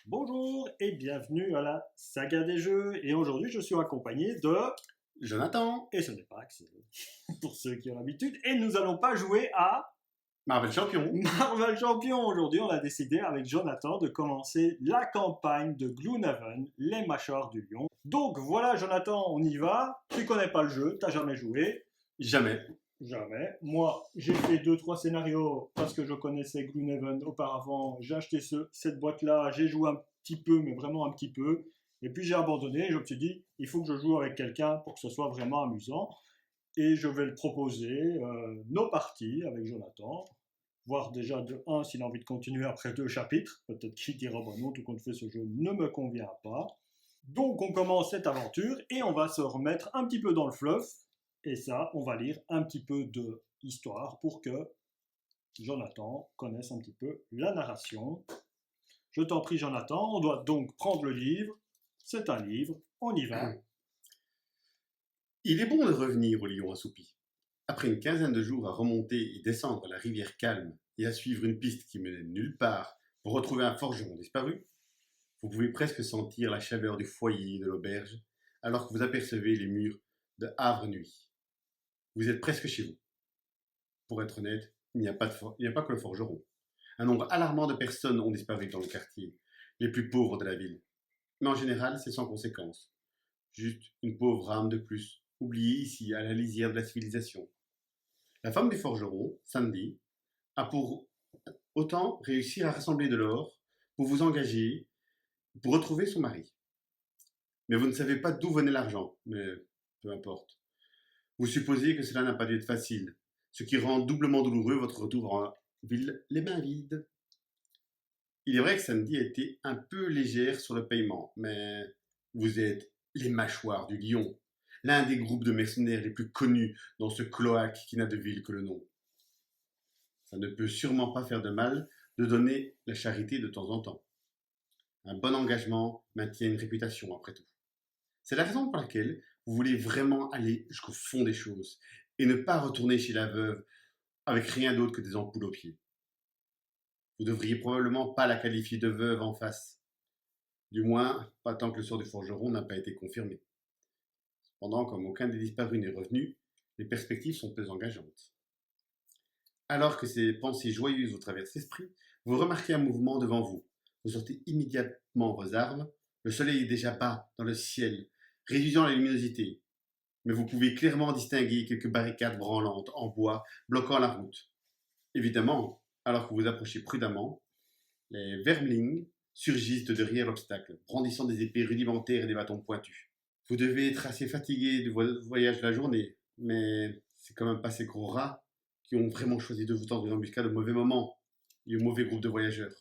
Bonjour et bienvenue à la saga des jeux. Et aujourd'hui, je suis accompagné de... Jonathan, Et ce n'est pas Axel, pour ceux qui ont l'habitude. Et nous allons pas jouer à Marvel Champion. Marvel Champion. Aujourd'hui, on a décidé avec Jonathan de commencer la campagne de Gloomhaven, les mâchoires du lion. Donc voilà, Jonathan, on y va. Tu connais pas le jeu, t'as jamais joué. Jamais. Jamais. Moi, j'ai fait 2-3 scénarios parce que je connaissais Gloomhaven auparavant. J'ai acheté cette boîte-là, j'ai joué un petit peu, mais vraiment un petit peu. Et puis j'ai abandonné. Je me suis dit, il faut que je joue avec quelqu'un pour que ce soit vraiment amusant. Et je vais le proposer, nos parties avec Jonathan. Voir déjà de 1 s'il a envie de continuer après 2 chapitres. Peut-être qu'il dira, bah non, tout compte fait, ce jeu ne me convient pas. Donc on commence cette aventure et on va se remettre un petit peu dans le fluff. Et ça, on va lire un petit peu de histoire pour que Jonathan connaisse un petit peu la narration. Je t'en prie, Jonathan, on doit donc prendre le livre. C'est un livre, on y va. Il est bon de revenir au lion assoupi. Après une quinzaine de jours à remonter et descendre la rivière calme et à suivre une piste qui menait nulle part pour retrouver un forgeron disparu, vous pouvez presque sentir la chaleur du foyer de l'auberge alors que vous apercevez les murs de Havre Nuit. Vous êtes presque chez vous. Pour être honnête, il n'y a pas que le forgeron. Un nombre alarmant de personnes ont disparu dans le quartier, les plus pauvres de la ville. Mais en général, c'est sans conséquence. Juste une pauvre âme de plus, oubliée ici à la lisière de la civilisation. La femme du forgeron, Sandy, a pour autant réussi à rassembler de l'or pour vous engager, pour retrouver son mari. Mais vous ne savez pas d'où venait l'argent, mais peu importe. Vous supposez que cela n'a pas dû être facile, ce qui rend doublement douloureux votre retour en ville les mains vides. Il est vrai que Sandy a été un peu légère sur le paiement, mais vous êtes les mâchoires du lion, l'un des groupes de mercenaires les plus connus dans ce cloaque qui n'a de ville que le nom. Ça ne peut sûrement pas faire de mal de donner la charité de temps en temps. Un bon engagement maintient une réputation après tout. C'est la raison pour laquelle vous voulez vraiment aller jusqu'au fond des choses et ne pas retourner chez la veuve avec rien d'autre que des ampoules aux pieds. Vous devriez probablement pas la qualifier de veuve en face. Du moins, pas tant que le sort du forgeron n'a pas été confirmé. Cependant, comme aucun des disparus n'est revenu, les perspectives sont peu engageantes. Alors que ces pensées joyeuses vous traversent l'esprit, vous remarquez un mouvement devant vous. Vous sortez immédiatement vos armes. Le soleil est déjà bas dans le ciel, réduisant la luminosité. Mais vous pouvez clairement distinguer quelques barricades branlantes en bois bloquant la route. Évidemment, alors que vous approchez prudemment, les vermlings surgissent de derrière l'obstacle, brandissant des épées rudimentaires et des bâtons pointus. Vous devez être assez fatigué de votre voyage de la journée, mais c'est quand même pas ces gros rats qui ont vraiment choisi de vous tendre une embuscade au mauvais moment et au mauvais groupe de voyageurs.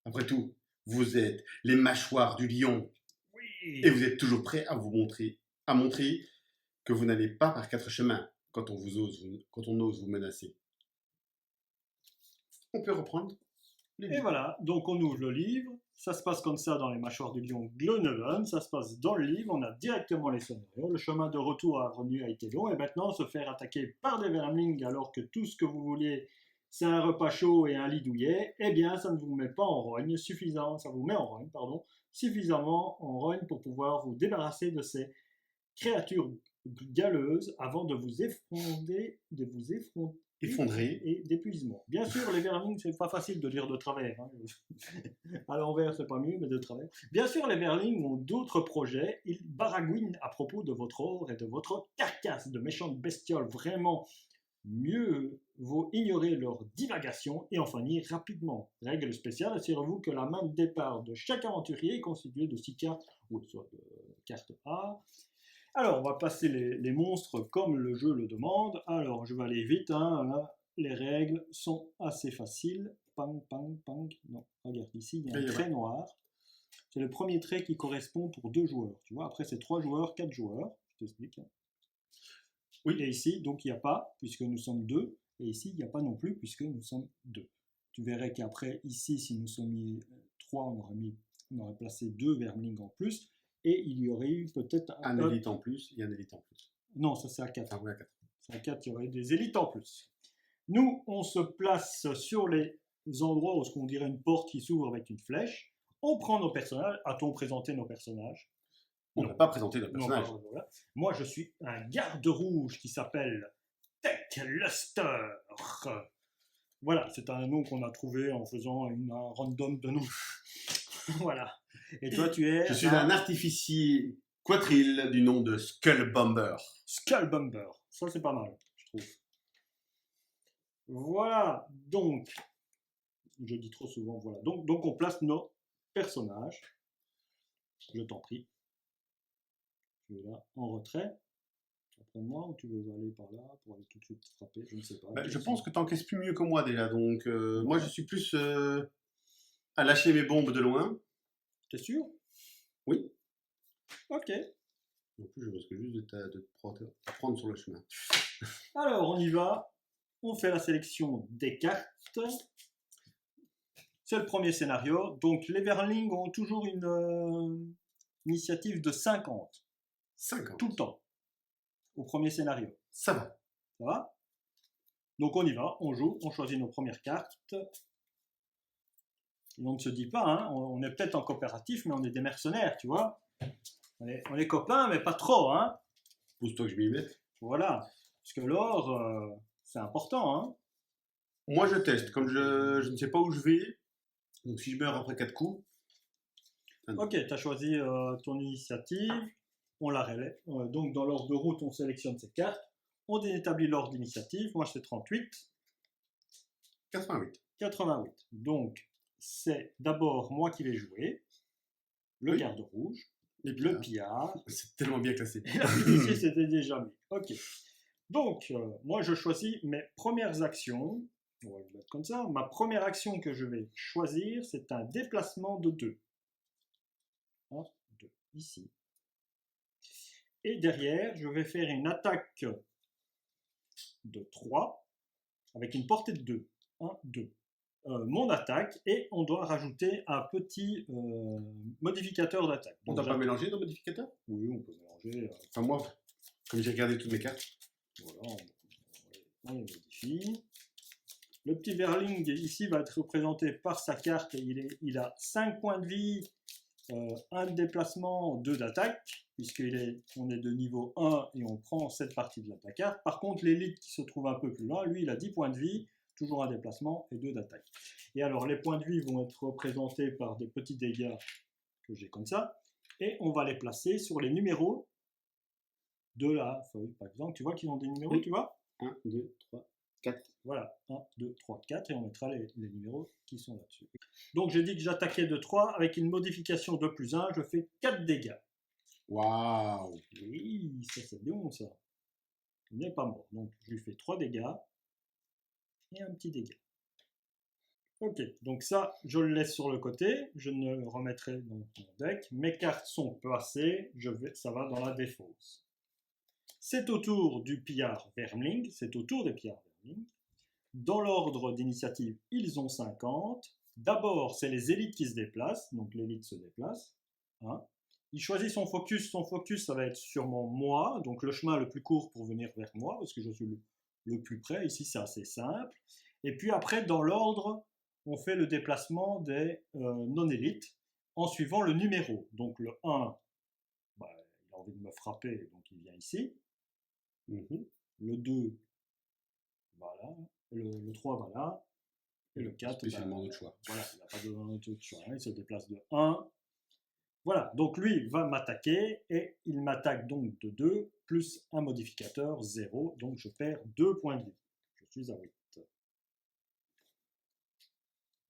Après tout, vous êtes les mâchoires du lion et Oui. vous êtes toujours prêts à montrer que vous n'allez pas par quatre chemins quand on ose vous menacer. On peut reprendre les Et livres. voilà, donc on ouvre le livre. Ça se passe comme ça dans les mâchoires du lion Gloomhaven. Ça se passe dans le livre. On a directement les scénarios. Le chemin de retour à Avenue a été long. Et maintenant, se faire attaquer par des vermlings alors que tout ce que vous vouliez, c'est un repas chaud et un lit douillet, eh bien, ça ne vous met pas en rogne suffisant. Ça vous met en rogne, pardon, suffisamment en rogne pour pouvoir vous débarrasser de ces créatures galeuses avant de vous effondrer Effondré. et d'épuisement. Bien sûr, les vermines, c'est pas facile de lire de travers. Hein. À l'envers, c'est pas mieux, mais de travers. Bien sûr, les vermines ont d'autres projets. Ils baragouinent à propos de votre or et de votre carcasse de méchantes bestioles. Vraiment, mieux vaut ignorer leurs divagations et en finir rapidement. Règle spéciale, assurez-vous que la main de départ de chaque aventurier est constituée de 6 cartes, ou soit de carte A. Alors, on va passer les monstres comme le jeu le demande. Alors, je vais aller vite. Hein, là. Les règles sont assez faciles. Pang, pang, pang. Non, regarde ici, il y a un trait noir. C'est le premier trait qui correspond pour 2 joueurs. Tu vois, après, c'est 3 joueurs, 4 joueurs. Je t'explique. Oui, et ici, donc, il n'y a pas, puisque nous sommes 2. Et ici, il n'y a pas non plus, puisque nous sommes 2. Tu verrais qu'après, ici, si nous sommes mis 3, on aurait placé 2 vermlings en plus. Et il y aurait eu peut-être un élite en plus et un élite en plus. Non, ça c'est à 4. Ah oui, à 4. C'est à 4, il y aurait des élites en plus. Nous, on se place sur les endroits où on dirait une porte qui s'ouvre avec une flèche. On prend nos personnages. A-t-on présenté nos personnages? On n'a pas présenté notre Non, personnage. voilà. Moi, je suis un garde rouge qui s'appelle Tech Luster. Voilà, c'est un nom qu'on a trouvé en faisant un random de noms. Voilà. Et toi, tu es Je suis un artificier quadrille du nom de Skullbomber. Skullbomber. Ça, c'est pas mal, je trouve. Voilà. Donc, je dis trop souvent, voilà. Donc on place nos personnages. Je t'en prie. Tu es là en retrait. Après moi, ou tu veux aller par là pour aller tout de suite frapper? Je ne sais pas. Je pense que tu encaisses plus mieux que moi déjà, donc moi je suis plus à lâcher mes bombes de loin. T'es sûr? Oui. Ok. En plus, je risque juste de te prendre sur le chemin. Alors, on y va. On fait la sélection des cartes. C'est le premier scénario. Donc, les Verlings ont toujours une initiative de 50. 50. Tout le temps. Au premier scénario. Ça va. Ça va? Donc, on y va. On joue. On choisit nos premières cartes. Et on ne se dit pas, hein, on est peut-être en coopératif, mais on est des mercenaires, tu vois. On est copains, mais pas trop, hein. Pousse-toi que je m'y mette. Voilà. Parce que l'or, c'est important, hein. Moi, je teste. Comme je ne sais pas où je vais, donc si je meurs après 4 coups. Ok, tu as choisi ton initiative. On la relève. Donc, dans l'ordre de route, on sélectionne ces cartes. On établit l'ordre d'initiative. Moi, c'est 38. 88. 88. Donc, c'est d'abord moi qui vais jouer. Le Oui. garde rouge. Et Le pillard. C'est tellement bien classé. Et l'artificier, c'était déjà mis. Ok. Donc, moi, je choisis mes premières actions. On va le mettre comme ça. Ma première action que je vais choisir, c'est un déplacement de 2. 1, 2, ici. Et derrière, je vais faire une attaque de 3 avec une portée de 2. 1, 2. Mon attaque, et on doit rajouter un petit modificateur d'attaque. On ne doit pas mélanger nos modificateurs? Oui, on peut mélanger. Enfin, moi, comme j'ai regardé toutes mes cartes. Voilà, on les modifie. Le petit Verling ici va être représenté par sa carte. Il a 5 points de vie, 1 de déplacement, 2 d'attaque, puisqu'on est de niveau 1 et on prend cette partie de la carte. Par contre, l'élite qui se trouve un peu plus loin, lui, il a 10 points de vie, toujours un déplacement et 2 d'attaque. Et alors, les points de vie vont être représentés par des petits dégâts que j'ai comme ça, et on va les placer sur les numéros de la feuille. Par exemple, tu vois qu'ils ont des numéros, oui. Tu vois 1, 2, 3, 4. Voilà, 1, 2, 3, 4, et on mettra les numéros qui sont là-dessus. Donc j'ai dit que j'attaquais de 3, avec une modification de plus 1, je fais 4 dégâts. Waouh! Oui, ça c'est bon ça. Il n'est pas mort, donc je lui fais 3 dégâts, et un petit dégât. Ok, donc ça, je le laisse sur le côté, je ne le remettrai dans mon deck. Mes cartes sont placées, ça va dans la défausse. C'est au tour du pillard Vermling, c'est au tour des pillards Vermling. Dans l'ordre d'initiative, ils ont 50. D'abord, c'est les élites qui se déplacent, donc l'élite se déplace. Hein. Il choisit son focus, ça va être sûrement moi, donc le chemin le plus court pour venir vers moi, parce que je suis le plus près, ici c'est assez simple. Et puis après, dans l'ordre, on fait le déplacement des non-élites, en suivant le numéro. Donc le 1, bah, il a envie de me frapper, donc il vient ici. Le 2, voilà. Le 3 va là. Et le 4, spécialement d'autre choix. Voilà, il n'a pas d'autre choix. Hein, il se déplace de 1. Voilà, donc lui va m'attaquer et il m'attaque donc de 2 plus un modificateur 0. Donc je perds 2 points de vie. Je suis à 8.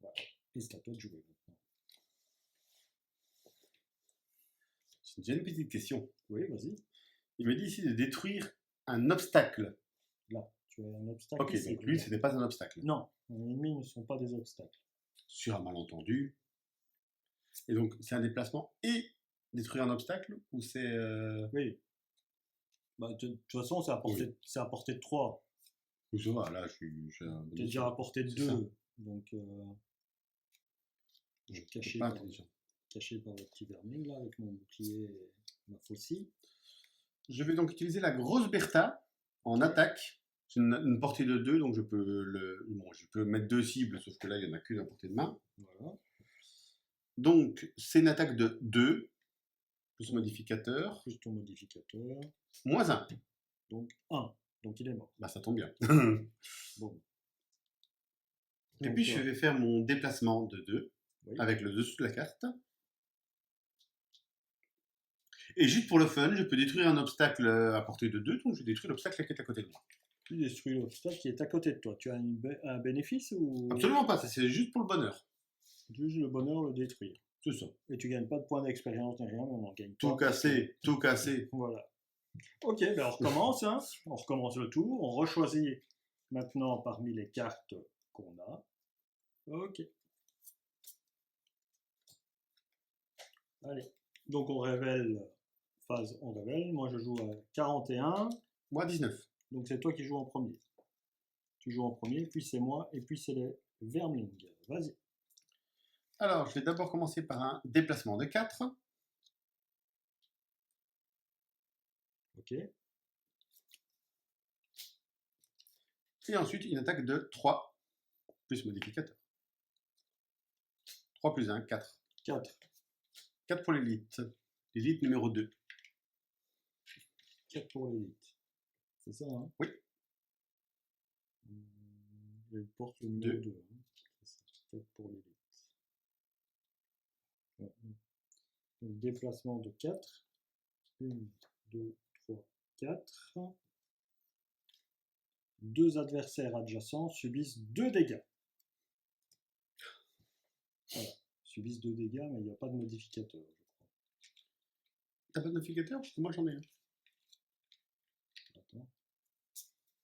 Voilà. Et c'est à toi de jouer maintenant. J'ai une petite question. Oui, vas-y. Il me dit ici de détruire un obstacle. Là, tu as un obstacle. Ok, donc lui, ce n'est pas un obstacle. Non, les ennemis ne sont pas des obstacles. Sur un malentendu. Et donc, c'est un déplacement et détruire un obstacle ou c'est. Oui. Bah, de toute façon, c'est à portée de 3. Ou ça va, là, je suis. T'es déjà à portée de 2. Donc. Caché par le petit Vermling, là, avec mon bouclier et ma faucille. Je vais donc utiliser la grosse Bertha en attaque. C'est une portée de 2, donc je peux mettre 2 cibles, sauf que là, il n'y en a qu'une à portée de main. Voilà. Donc, c'est une attaque de 2, plus modificateur, Plus ton modificateur. moins 1. Donc 1. Donc il est mort. Bah, ça tombe bien. Bon. Et Donc, puis, je vais faire mon déplacement de 2, oui. avec le dessous de la carte. Et juste pour le fun, je peux détruire un obstacle à portée de 2, donc je détruis l'obstacle qui est à côté de moi. Tu détruis l'obstacle qui est à côté de toi. Tu as un bénéfice ou Absolument pas, ça c'est juste pour le bonheur. juste le bonheur de le détruire? C'est ça. Et tu gagnes pas de points d'expérience ni rien, mais on en gagne Tout pas. cassé, tout cassé. Voilà. Ok, ben on recommence. Hein. On recommence le tour. On rechoisit maintenant parmi les cartes qu'on a. Ok. Allez. Donc on révèle. Phase, on révèle. Moi je joue à 41. Moi, 19. Donc c'est toi qui joues en premier. Tu joues en premier, puis c'est moi, et puis c'est les Vermling. Vas-y. Alors, je vais d'abord commencer par un déplacement de 4. Ok. Et ensuite, une attaque de 3, plus modificateur. 3 plus 1, 4. 4. 4 pour l'élite. L'élite numéro 2. 4 pour l'élite. C'est ça, hein? Oui. Elle porte le numéro 2. Hein. 4 pour l'élite. Ouais. Donc, déplacement de 4. 1, 2, 3, 4. Deux adversaires adjacents subissent 2 dégâts. Voilà. Subissent 2 dégâts, mais il n'y a pas de modificateur, je crois. T'as pas de modificateur? Parce que moi, j'en ai un. Attends.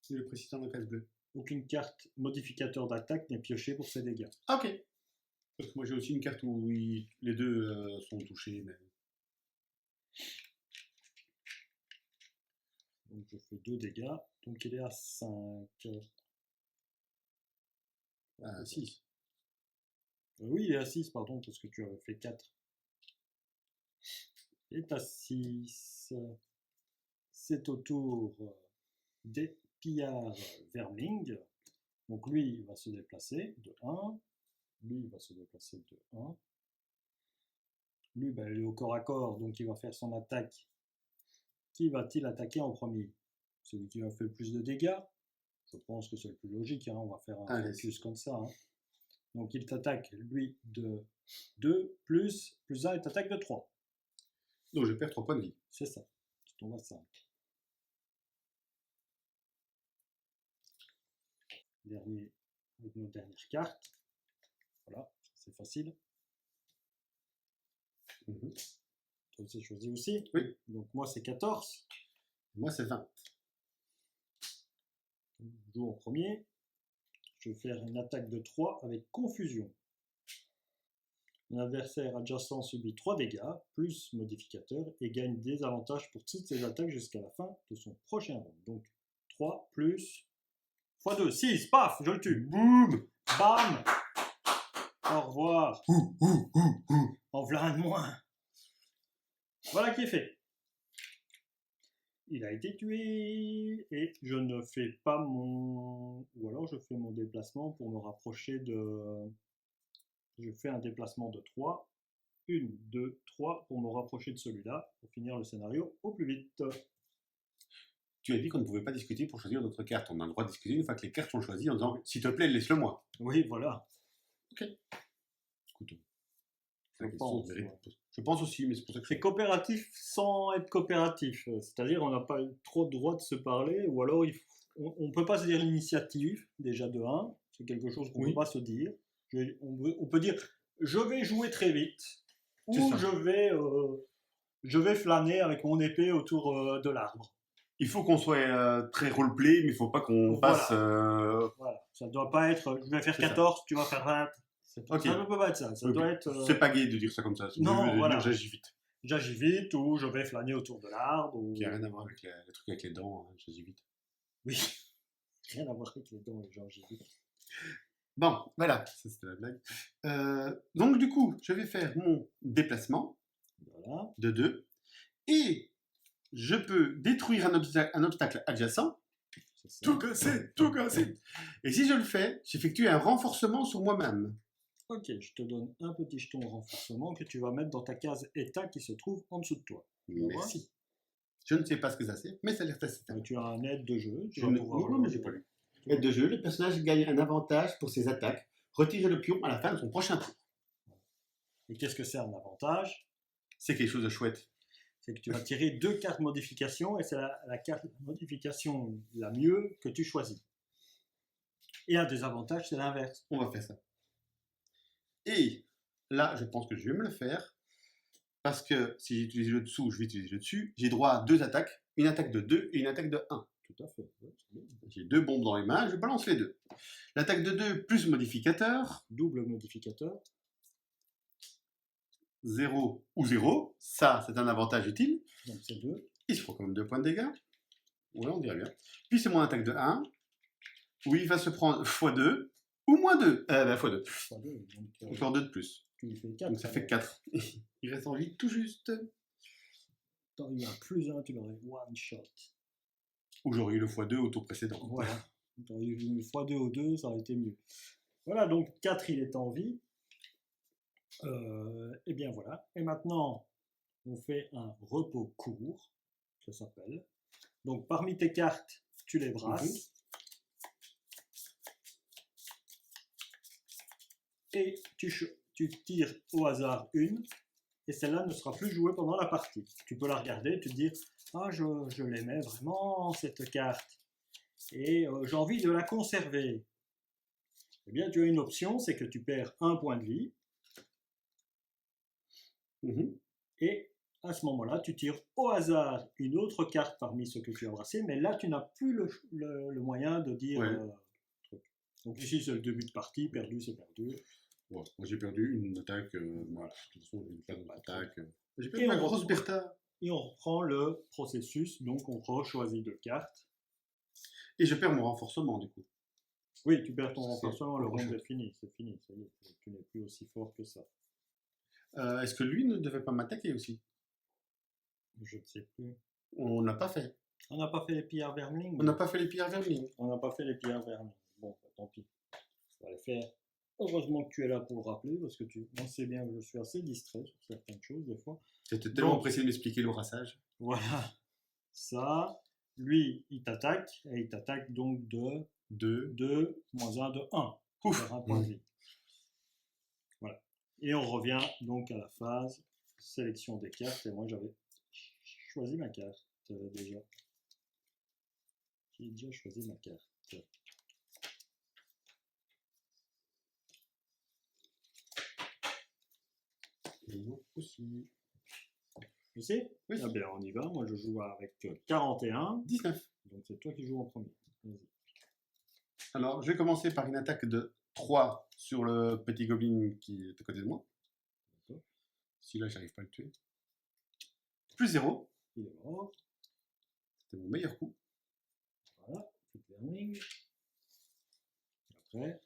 C'est le précisément dans la case bleue. Aucune carte modificateur d'attaque n'est piochée pour ces dégâts. Ah, ok. Parce que moi, j'ai aussi une carte où les deux sont touchés. Mais... Donc je fais 2 dégâts. Donc il est à 5. 6. Oui, il est à 6, pardon, parce que tu avais fait 4. Il est à 6. C'est au tour des pillards Vermling. Donc lui, il va se déplacer de 1. Lui, il va se déplacer de 1. Lui, ben, il est au corps à corps, donc il va faire son attaque. Qui va-t-il attaquer en premier? Celui qui va faire le plus de dégâts? Je pense que c'est le plus logique, hein. On va faire un focus comme ça. Hein. Donc il t'attaque, lui, de 2, plus 1, il t'attaque de 3. Donc je perds 3 points de vie. C'est ça, tu tombes à 5. Dernier, avec nos dernières cartes. Voilà, c'est facile. Toi, c'est choisi aussi. Oui. Donc moi, c'est 14. Moi, c'est 20. Je joue en premier. Je vais faire une attaque de 3 avec confusion. Un adversaire adjacent subit 3 dégâts, plus modificateur, et gagne des avantages pour toutes ses attaques jusqu'à la fin de son prochain round. Donc 3 plus x 2, 6, paf, je le tue. Boum! Bam! Au revoir. En voilà un de moins. Voilà qui est fait. Il a été tué et je ne fais pas mon... Ou alors je fais mon déplacement pour me rapprocher de... Je fais un déplacement de 3. 1, 2, 3 pour me rapprocher de celui-là, pour finir le scénario au plus vite. Tu as dit qu'on ne pouvait pas discuter pour choisir notre carte. On a le droit de discuter une fois que les cartes sont choisies en disant « S'il te plaît, laisse-le moi ». Oui, voilà. Ok. Écoute, Je je pense aussi, mais c'est pour ça que c'est coopératif sans être coopératif. C'est-à-dire on n'a pas trop de droit de se parler, ou alors on ne peut pas se dire l'initiative, déjà de 1. C'est quelque chose qu'on ne peut pas se dire. On peut dire je vais jouer très vite, ou je vais flâner avec mon épée autour de l'arbre. Il faut qu'on soit très roleplay, mais il ne faut pas qu'on passe... Voilà, ça ne doit pas être je vais faire 14, ça. Tu vas faire 20. Okay. Ça ne peut pas être ça. Ça doit être. C'est pas gai de dire ça comme ça. Non, voilà. J'agis vite. J'agis vite ou je vais flâner autour de l'arbre. Ou... Qui n'a rien à voir avec le truc avec les dents. Hein, j'agis vite. Oui. Rien à voir avec les dents et j'agis vite. Bon, voilà. Ça, c'était la blague. Donc, du coup, je vais faire mon déplacement de 2. Et je peux détruire un obstacle adjacent. Tout casser, tout casser. Et si je le fais, j'effectue un renforcement sur moi-même. Ok, je te donne un petit jeton renforcement que tu vas mettre dans ta case état qui se trouve en dessous de toi. Merci. Je ne sais pas ce que ça c'est, mais ça a l'air assez simple. Tu as un aide de jeu. Tu Je vas ne... pouvoir Non, mais j'ai pas lu. Aide de jeu, le personnage gagne un avantage pour ses attaques. Retirez le pion à la fin de son prochain tour. Et qu'est-ce que c'est un avantage? C'est quelque chose de chouette. C'est que tu vas tirer 2 cartes modification et c'est la carte modification la mieux que tu choisis. Et un désavantage, c'est l'inverse. On va faire ça. Et là, je pense que je vais me le faire. Parce que si j'utilise le dessous, je vais utiliser le dessus. J'ai droit à 2 attaques. Une attaque de 2 et une attaque de 1. Tout à fait. Ouais, j'ai 2 bombes dans les mains, je balance les 2. L'attaque de 2 plus modificateur. Double modificateur. 0 ou 0. Ça, c'est un avantage utile. Donc c'est 2. Il se prend quand même 2 points de dégâts. Oui, on dirait bien. Puis c'est mon attaque de 1. Où il va se prendre x2 ou moins 2. x2. x2. Donc, encore 2 de plus. Tu lui fais 4. Donc ça fait 4. Il reste en vie tout juste. Attends, il y a plus 1, tu l'aurais one shot. Ou j'aurais eu le x2 au tour précédent. Voilà. Tu aurais eu le x2 au 2, ça aurait été mieux. Voilà, donc 4, il est en vie. Et bien voilà. Et maintenant, on fait un repos court, ça s'appelle. Donc parmi tes cartes, tu les brasses. Et tu tires au hasard une. Et celle-là ne sera plus jouée pendant la partie. Tu peux la regarder et te dire « Ah, je l'aimais vraiment, cette carte. Et j'ai envie de la conserver. » Eh bien, tu as une option, c'est que tu perds un point de vie. Et à ce moment-là, tu tires au hasard une autre carte parmi ceux que tu as brassés, mais là, tu n'as plus le moyen de dire truc. Donc ici, c'est le début de partie, perdu, c'est perdu. Ouais, moi, j'ai perdu une attaque, voilà, de toute façon, j'ai une carte d'attaque. J'ai perdu ma grosse Bertha. Et on reprend le processus, donc on choisit 2 cartes. Et je perds mon renforcement, du coup. Oui, tu perds ton renforcement, le round est fini, ça y est, tu n'es plus aussi fort que ça. Est-ce que lui ne devait pas m'attaquer aussi? Je ne sais plus. On n'a pas fait. On n'a pas fait les pillards vermling. On n'a pas fait les pillards vermling. On n'a pas fait les pillards vermling. Bon, bah, tant pis. On va les faire. Heureusement que tu es là pour le rappeler, parce que on sait bien que je suis assez distrait sur certaines choses des fois. J'étais tellement pressé de m'expliquer le brassage. Voilà. Ça, lui, il t'attaque, et il t'attaque donc de 2, moins 1 de 1. Ouf. Un point de vie. Voilà. Et on revient donc à la phase sélection des cartes. Et moi, j'avais choisi ma carte déjà. J'ai déjà choisi ma carte. Et moi aussi. Tu sais? Oui. Ah bien, on y va. Moi, je joue avec 41. 19. Donc, c'est toi qui joues en premier. Vas-y. Alors, je vais commencer par une attaque de 3 sur le petit goblin qui est à côté de moi. Si là, j'arrive pas à le tuer. Plus 0. Il est mort. C'était mon meilleur coup. Voilà. C'est verming. Après.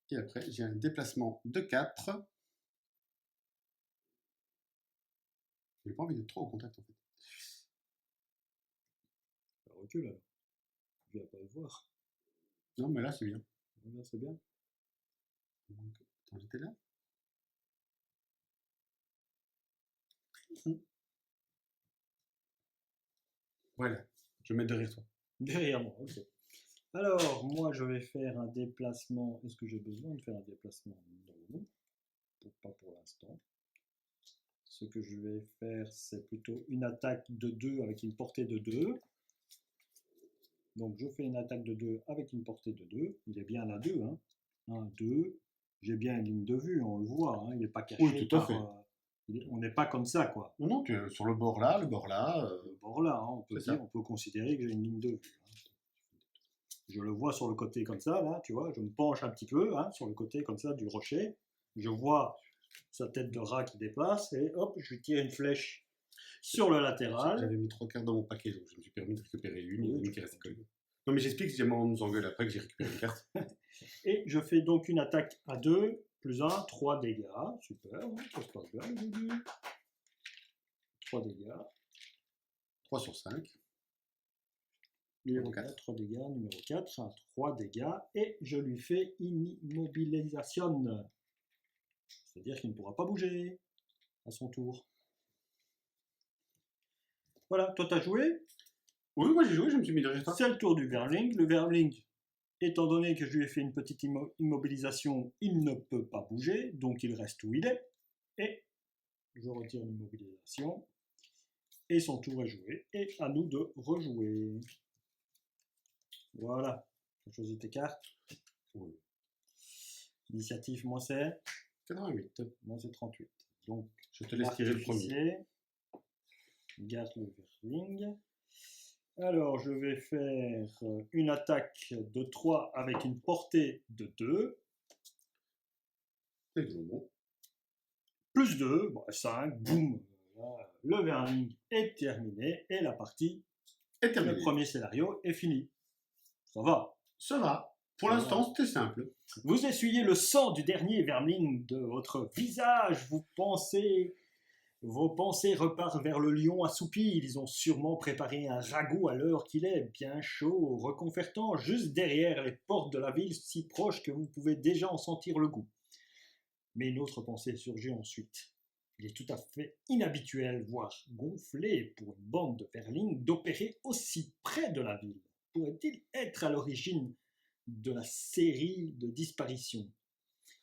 Et après, j'ai un déplacement de 4. J'ai pas envie d'être trop au contact en fait. Ça recule alors. Tu vas pas le voir. Non, mais là, c'est bien. Là, c'est bien. Attends, j'étais là. Voilà, je vais mettre derrière toi. Derrière moi, ok. Alors, moi, je vais faire un déplacement. Est-ce que j'ai besoin de faire un déplacement? Non. Pas pour l'instant. Ce que je vais faire, c'est plutôt une attaque de 2 avec une portée de 2. Donc, je fais une attaque de 2 avec une portée de 2. Il est bien là 2. Hein. 1, 2. J'ai bien une ligne de vue, on le voit. Hein. Il n'est pas caché. Oui, tout à fait. On n'est pas comme ça, quoi. Non, tu es sur le bord là, le bord là. Le bord là, hein, on peut considérer que j'ai une ligne de vue. Hein. Je le vois sur le côté comme ça, là, tu vois. Je me penche un petit peu hein, sur le côté comme ça du rocher. Je vois sa tête de rat qui dépasse et hop, je lui tire une flèche sur le latéral. J'avais mis 3 cartes dans mon paquet, donc je me suis permis de récupérer une qui reste collée. Non, mais j'explique si jamais on nous engueule après que j'ai récupéré une carte. Et je fais donc une attaque à 2, plus 1, 3 dégâts. Super, hein, ça se passe bien le début. 3 dégâts. 3 sur 5. Numéro 4. 3 dégâts, numéro 4, 3 dégâts. Et je lui fais une immobilisation. C'est-à-dire qu'il ne pourra pas bouger à son tour. Voilà, toi t'as joué. Oui, moi j'ai joué, je me suis mis derrière toi. C'est le tour du Verling. Le Verling, étant donné que je lui ai fait une petite immobilisation, il ne peut pas bouger, donc il reste où il est. Et je retire l'immobilisation. Et son tour est joué. Et à nous de rejouer. Voilà. Tu as choisi tes cartes. Oui. Initiative, moi c'est 88. Moi c'est 38. Donc, Je te laisse tirer le premier. Garde le Verling. Alors, je vais faire une attaque de 3 avec une portée de 2. C'est toujours bon. Plus 2, bon, 5, boum. Voilà. Le Verling est terminé et la partie, Et terminé. le premier scénario est fini. Ça va. Ça va. Pour l'instant, c'était simple. Vous essuyez le sang du dernier Verling de votre visage. Vos pensées repartent vers le lion assoupi. Ils ont sûrement préparé un ragoût à l'heure qu'il est, bien chaud, reconfortant, juste derrière les portes de la ville, si proche que vous pouvez déjà en sentir le goût. Mais une autre pensée surgit ensuite. Il est tout à fait inhabituel, voire gonflé pour une bande de Verling d'opérer aussi près de la ville. Pourrait-il être à l'origine de la série de disparitions?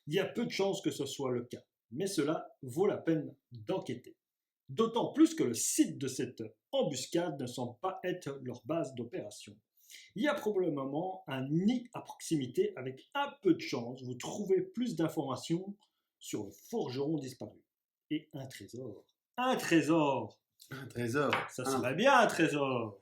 Il y a peu de chances que ce soit le cas, mais cela vaut la peine d'enquêter. D'autant plus que le site de cette embuscade ne semble pas être leur base d'opération. Il y a probablement un nid à proximité. Avec un peu de chance, vous trouvez plus d'informations sur le forgeron disparu. Et un trésor. Un trésor! Un trésor. Ça serait bien un trésor!